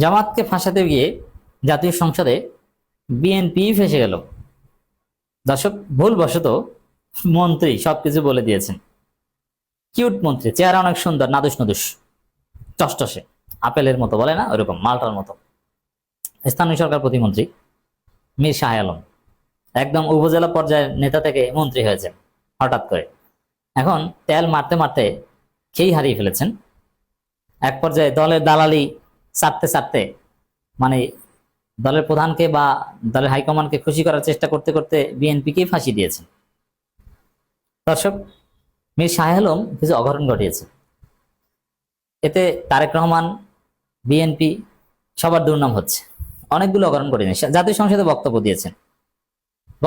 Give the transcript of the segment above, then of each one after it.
জামাতকে ফাঁসাতে গিয়ে জাতীয় সংসদে বিএনপি ফেসে গেল। দর্শক, ভুলবশত মন্ত্রী সবকিছু বলে দিয়েছেন। কিউট মন্ত্রী, চেহারা অনেক সুন্দর, নাদুস নদুস, টসটসে, আপেলের মতো বলে না, ওরকম মালটার মতো। স্থানীয় সরকার প্রতিমন্ত্রী মীর শাহ আলম একদম উপজেলা পর্যায়ের নেতা থেকে মন্ত্রী হয়েছেন হঠাৎ করে। এখন তেল মারতে মারতে খেই হারিয়ে ফেলেছেন। এক পর্যায়ে দলের দালালি ছাড়তে ছাড়তে, মানে দলের প্রধানকে বা দলের হাইকমান্ডকে খুশি করার চেষ্টা করতে করতে বিএনপিকেই ফাঁসি দিয়েছেন। দর্শক, মীর শাহ আলম কিছু অঘটন ঘটিয়েছে। এতে তারেক রহমান, বিএনপি সবার দুর্নাম হচ্ছে। অনেকগুলো অঘটন ঘটিয়েছেন। জাতীয় সংসদে বক্তব্য দিয়েছেন।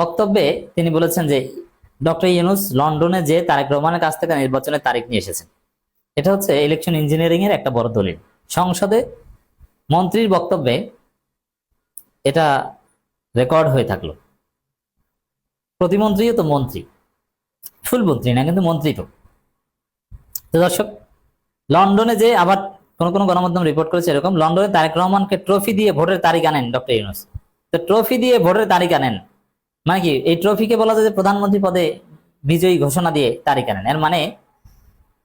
বক্তব্যে তিনি বলেছেন যে ডক্টর ইউনূস লন্ডনে যে তারেক রহমানের কাছ থেকে নির্বাচনের তারিখ নিয়ে এসেছেন। এটা হচ্ছে ইলেকশন ইঞ্জিনিয়ারিং এর একটা বড় দলিল। সংসদে মন্ত্রীর বক্তব্যে এটা রেকর্ড হয়ে থাকলো। প্রতিমন্ত্রীও তো মন্ত্রী, ফুল মন্ত্রী না, কিন্তু মন্ত্রী তো। দর্শক, লন্ডনে যে আবার কোন কোন গণমাধ্যম রিপোর্ট করেছে এরকম, লন্ডনে তারেক রহমানকে ট্রফি দিয়ে ভোটের তারিখ আনেন ডক্টর ইউনূস। তো ট্রফি দিয়ে ভোটের তারিখ আনেন মানে কি? এই ট্রফিকে বলা যায় যে প্রধানমন্ত্রী পদে বিজয়ী ঘোষণা দিয়ে তারিখ আনেন। এর মানে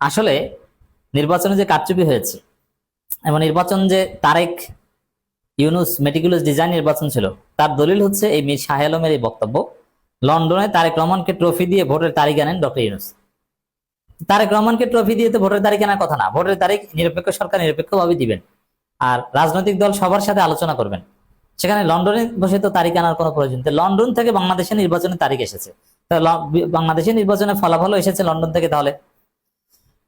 আসলে নির্বাচনে যে কারচুপি হয়েছে এবং নির্বাচন যে তারেক ইউনূস মেটিকুলাস ডিজাইন নির্বাচন ছিল, তার দলিল হচ্ছে এই মীর শাহ আলমের এই বক্তব্য। লন্ডনে তারেক রহমানকে ট্রফি দিয়ে ভোটের তারিখ আনেন ডক্টর ইউনূস। তারেক রহমানকে ট্রফি দিয়ে তো ভোটের তারিখ আনার কথা না। ভোটের তারিখ নিরপেক্ষ সরকার নিরপেক্ষভাবে দিবেন, আর রাজনৈতিক দল সবার সাথে আলোচনা করবেন। সেখানে লন্ডনে বসে তো তারিখ আনার কোনো প্রয়োজন নেই। লন্ডন থেকে বাংলাদেশের নির্বাচনের তারিখ এসেছে, বাংলাদেশের নির্বাচনের ফলাফলও এসেছে লন্ডন থেকে। তাহলে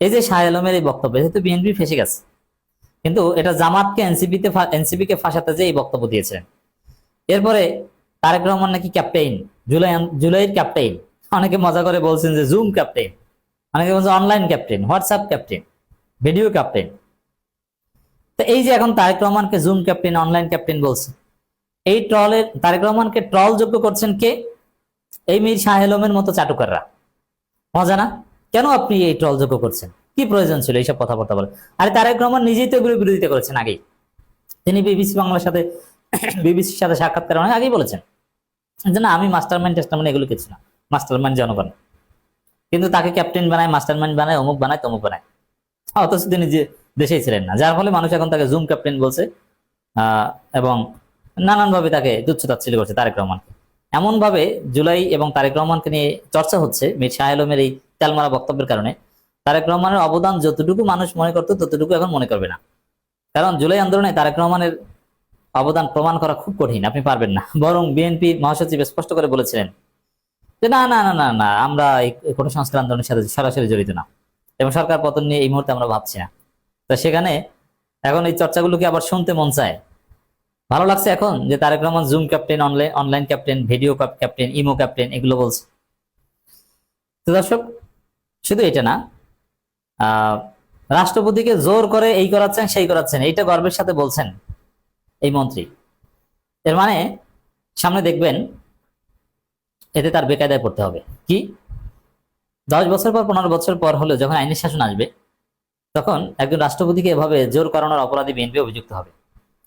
এই যে শাহ আলমের এই বক্তব্য, যেহেতু বিএনপি ফেসে গেছে, কিন্তু এটা জামাতকে এনসিপিকে ফাঁসাতে যে এই বক্তব্য দিয়েছিলেন। এরপরে তারেক রহমান নাকি ক্যাপ্টেইন, জুলাইয়ের ক্যাপ্টেইন। অনেকে মজা করে বলছেন যে জুম ক্যাপ্টেইন, অনেকে বলছে online captain, WhatsApp captain, video captain. তো এই যে এখন তারেক রহমানকে জুম ক্যাপ্টেইন, অনলাইন ক্যাপ্টেইন বলছে, এই ট্রলের তারেক রহমানকে ট্রল যোগ্য করছেন কে? এই মীর শাহ আলমের মতো চাটুকাররা। মজা না? কেন আপনি এই ট্রল যোগ্য করছেন? কি প্রয়োজন ছিল এইসব কথাবার্তা বলে? আরে তারেক রহমান নিজেই তো এগুলো বিরোধিতা করেছেন আগেই। তিনি বিবিসি বাংলার সাথে বিবিসির সাথে সাক্ষাৎকার অনেক আগেই বলেছেন যে না, আমি মাস্টারমাইন্ড টেস্টারমাইন্ড এগুলো কিছু না, মাস্টারমাইন্ড জনগণ। কিন্তু তাকে ক্যাপ্টেন বানায়, মাস্টারমাইন্ড বানায়, অমুক বানায়, তমুক বানায়। অথচ তিনি যে দেশেই ছিলেন না, যার ফলে মানুষ এখন তাকে জুম ক্যাপ্টেন বলছে এবং নানানভাবে তাকে তুচ্ছ-তাচ্ছিল্য করছে তারেক রহমানকে। এমন ভাবে জুলাই এবং তারেক রহমানকে নিয়ে চর্চা হচ্ছে মীর শাহ আলমের এই তেলমারা বক্তব্যের কারণে। তারেক রহমানের অবদান যতটুকু মানুষ মনে করতো ততটুকু এখন মনে করবে না। কারণ জুলাই আন্দোলনে তারেক রহমানের অবদান প্রমাণ করা খুব কঠিন, আপনি পারবেন না। বরং বিএনপি মহাসচিব স্পষ্ট করে বলেছিলেন যে না না না না না, আমরা এই কোটা সংস্কার আন্দোলনের সাথে সরাসরি জড়িত না, এবং সরকার পতন নিয়ে এই মুহূর্তে আমরা ভাবছি না। তো সেখানে এখন এই চর্চাগুলোকে আবার শুনতে মন চায়। ভালো লাগছে এখন যে Tarique Rahman zoom captain, online captain, video captain, Imo captain এগুলো বলছে। তো দর্শক, শুধু এটা না, রাষ্ট্রপতিকে জোর করে এই করাচ্ছেন সেই করাচ্ছেন, এইটা গর্বের সাথে বলছেন এই মন্ত্রী। এর মানে সামনে দেখবেন এতে তার বেকায়দায় পড়তে হবে। কি 10 বছর পর, 15 বছর পর হলে যখন আইনের শাসন আসবে, তখন একজন রাষ্ট্রপতিকে এভাবে জোর করানোর অপরাধী বিএনপি অভিযুক্ত হবে।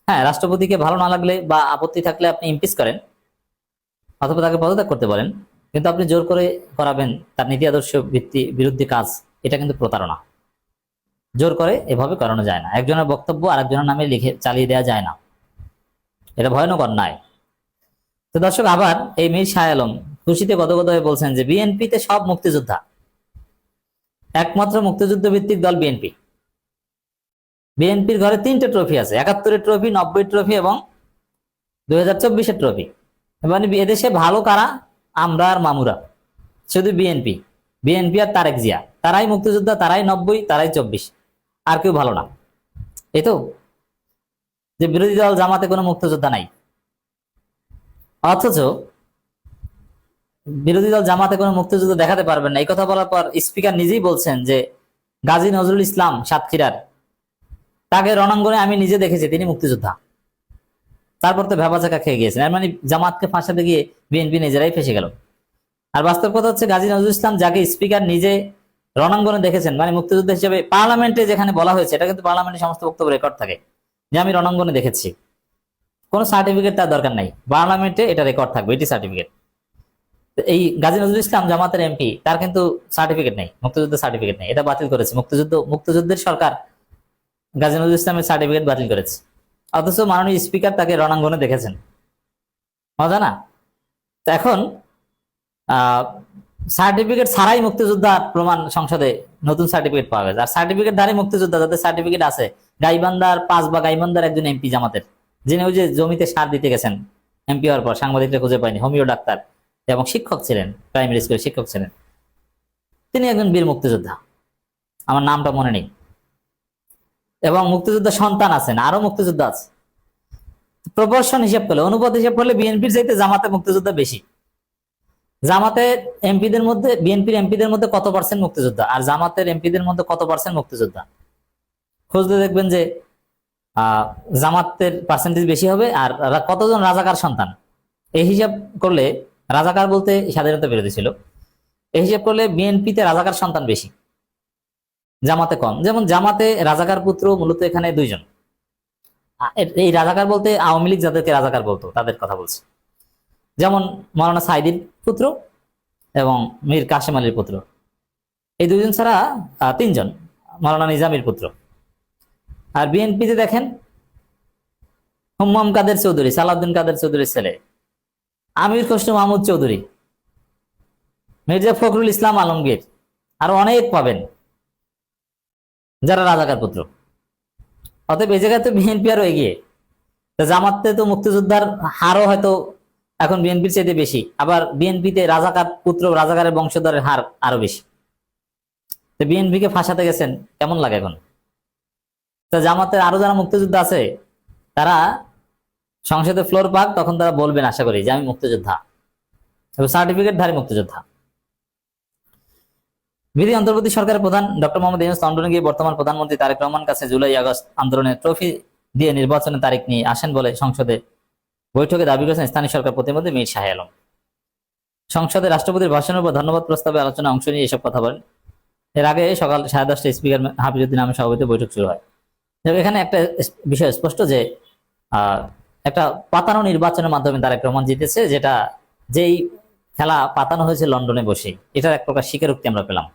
হ্যাঁ, রাষ্ট্রপতিকে ভালো না লাগলে বা আপত্তি থাকলে আপনি ইমপিচ করেন অথবা তাকে পদত্যাগ করতে পারেন, কিন্তু আপনি জোর করে করাবেন তার নীতি আদর্শ বিরুদ্ধে কাজ, এটা কিন্তু প্রতারণা। জোর করে এভাবে করানো যায় না। একজনের বক্তব্য আরেকজনের নামে লিখে চালিয়ে দেওয়া যায় না, এটা ভয়ানক অন্যায়। তো দর্শক, আবার এই মীর শাহ আলম খুশিতে গদগদ হয়ে বলছেন যে বিএনপিতে সব মুক্তিযোদ্ধা, একমাত্র মুক্তিযুদ্ধ ভিত্তিক দল বিএনপি। বিএনপির ঘরে 3টে ট্রফি আছে, 71-এর ট্রফি, 90-এর ট্রফি এবং 2024-এর ট্রফি। মানে এদেশে ভালো কারা? আমরা আর মামুরা। শুধু বিএনপি, বিএনপি আর তারেক জিয়া, তারাই মুক্তিযোদ্ধা, তারাই 90, তারাই 24, আর কেউ ভালো না। এই তো যে বিরোধী দল জামাতে কোনো মুক্তিযোদ্ধা নাই, অথচ বিরোধী দল জামাতে কোনো মুক্তিযুদ্ধ দেখাতে পারবেন না। এই কথা বলার পর স্পিকার নিজেই বলছেন যে গাজী নজরুল ইসলাম সাতক্ষীরার, তাকে রণাঙ্গনে আমি নিজে দেখেছি, তিনি মুক্তিযোদ্ধা। তারপর তো ভেবাচাকা খেয়ে গিয়েছেন। এর মানে জামাতকে ফাঁসাতে গিয়ে বিএনপি নিজেরাই ফেসে গেল। আর বাস্তব কথা হচ্ছে গাজী নজরুল ইসলাম, যাকে স্পিকার নিজে রণাঙ্গনে দেখেছেন, মানে মুক্তিযুদ্ধ হিসেবে পার্লামেন্টে যেখানে বলা হয়েছে, এটা কিন্তু পার্লামেন্টে সমস্ত বক্তব্য রেকর্ড থাকে, যে আমি রণাঙ্গনে দেখেছি, কোনো সার্টিফিকেট তার দরকার নাই, পার্লামেন্টে এটা রেকর্ড থাকবে, এটি সার্টিফিকেট। এই গাজী নজরুল ইসলাম জামাতের এমপি, তার কিন্তু সার্টিফিকেট নেই, মুক্তিযুদ্ধের সার্টিফিকেট নেই, এটা বাতিল করেছে মুক্তিযুদ্ধের সরকার গাজী নজরুল ইসলামের সার্টিফিকেট বাতিল করেছে। অথচ মাননীয় স্পিকার তাকে রণাঙ্গনে দেখেছেন, মজা না? তো এখন সার্টিফিকেট ছাড়াই মুক্তিযোদ্ধার প্রমাণ সংসদে নতুন সার্টিফিকেট পাওয়া গেছে। আর সার্টিফিকেট ধারী মুক্তিযোদ্ধা যাদের সার্টিফিকেট আছে, গাইবান্ধার 5 বা গাইবান্ধার একজন এমপি জামাতের, যিনি ওই যে জমিতে সার দিতে গেছেন এমপি হওয়ার পর, সাংবাদিকরা খুঁজে পায়নি, হোমিও ডাক্তার এবং শিক্ষক ছিলেন, প্রাইমারি স্কুলের শিক্ষক ছিলেন, তিনি একজন বীর মুক্তিযোদ্ধা, আমার নামটা মনে নেই। এবং মুক্তিযোদ্ধা সন্তান আছেন, আরো মুক্তিযোদ্ধা আছে। প্রপোর্শন হিসাব করলে, অনুপাত হিসাব করলে বিএনপির চাইতে জামাতে মুক্তিযোদ্ধা বেশি। জামাতের এমপিদের মধ্যে, বিএনপির এমপিদের মধ্যে কত পার্সেন্ট মুক্তিযোদ্ধা, আর জামাতের এমপিদের মধ্যে কত পার্সেন্ট মুক্তিযোদ্ধা, খুঁজলে দেখবেন যে জামাতের পার্সেন্টেজ বেশি হবে। আর কতজন রাজাকার সন্তান, এই হিসাব করলে, রাজাকার বলতে স্বাধীনতা বিরোধী ছিল, এই হিসাব করলে বিএনপিতে রাজাকার সন্তান বেশি, জামাতে কম। যেমন জামাতে রাজাকার পুত্র মূলত এখানে 2 জন। এই রাজাকার বলতে আওয়ামী লীগ যাদেরকে রাজাকার বলতো তাদের কথা বলছে, যেমন মৌলানা সাইদির পুত্র এবং মীর কাশেম আলীর পুত্র, এই 2 জন ছাড়া 3 জন, মৌলানা নিজামীর পুত্র। আর বিএনপিতে দেখেন হুম্মাম কাদের চৌধুরী, সালাউদ্দিন কাদের চৌধুরীর ছেলে, আমির খসরু মাহমুদ চৌধুরী, মির্জা ফখরুল ইসলাম আলমগীর, আর অনেক পাবেন যারা রাজাকার পুত্র। অতএব এই জায়গায় তো বিএনপি আরো এগিয়ে। জামাতে তো মুক্তিযোদ্ধার হারও হয়তো এখন বিএনপির চাইতে বেশি, আবার বিএনপিতে রাজাকার পুত্র, রাজাকারের বংশধরের হার আরো বেশি। তো বিএনপিকে ফাঁসাতে গেছেন, কেমন লাগে এখন? তো জামাতের আরো যারা মুক্তিযোদ্ধা আছে, তারা সংসদে ফ্লোর পাক, তখন তারা বলবেন আশা করি যে আমি মুক্তিযোদ্ধা, সার্টিফিকেট ধারী মুক্তিযোদ্ধা। বিধি অন্তর্বর্তী সরকারের প্রধান ডক্টর মোহাম্মদ ইউনূস লন্ডনে গিয়ে বর্তমান প্রধানমন্ত্রী তারেক রহমান কাছে জুলাই আগস্ট আন্দোলনের ট্রফি দিয়ে নির্বাচনের তারিখ নিয়ে আসেন বলে সংসদে বৈঠকে দাবি করেছেন স্থানীয় সরকার প্রতিমন্ত্রী মীর শাহ আলম। সংসদে রাষ্ট্রপতির ভাষণের উপর ধন্যবাদ প্রস্তাবে আলোচনায় অংশ নিয়ে এসব কথা বলেন। এর আগে সকাল 10:30টায় স্পিকার হাফিজউদ্দিন আহমেদ সভাপতিত্বে বৈঠক শুরু হয়। এখানে একটা বিষয় স্পষ্ট যে একটা পাতানো নির্বাচনের মাধ্যমে তারেক রহমান জিতেছে, যেই খেলা পাতানো হয়েছে লন্ডনে বসে, এটার এক প্রকার স্বীকারোক্তি আমরা পেলাম।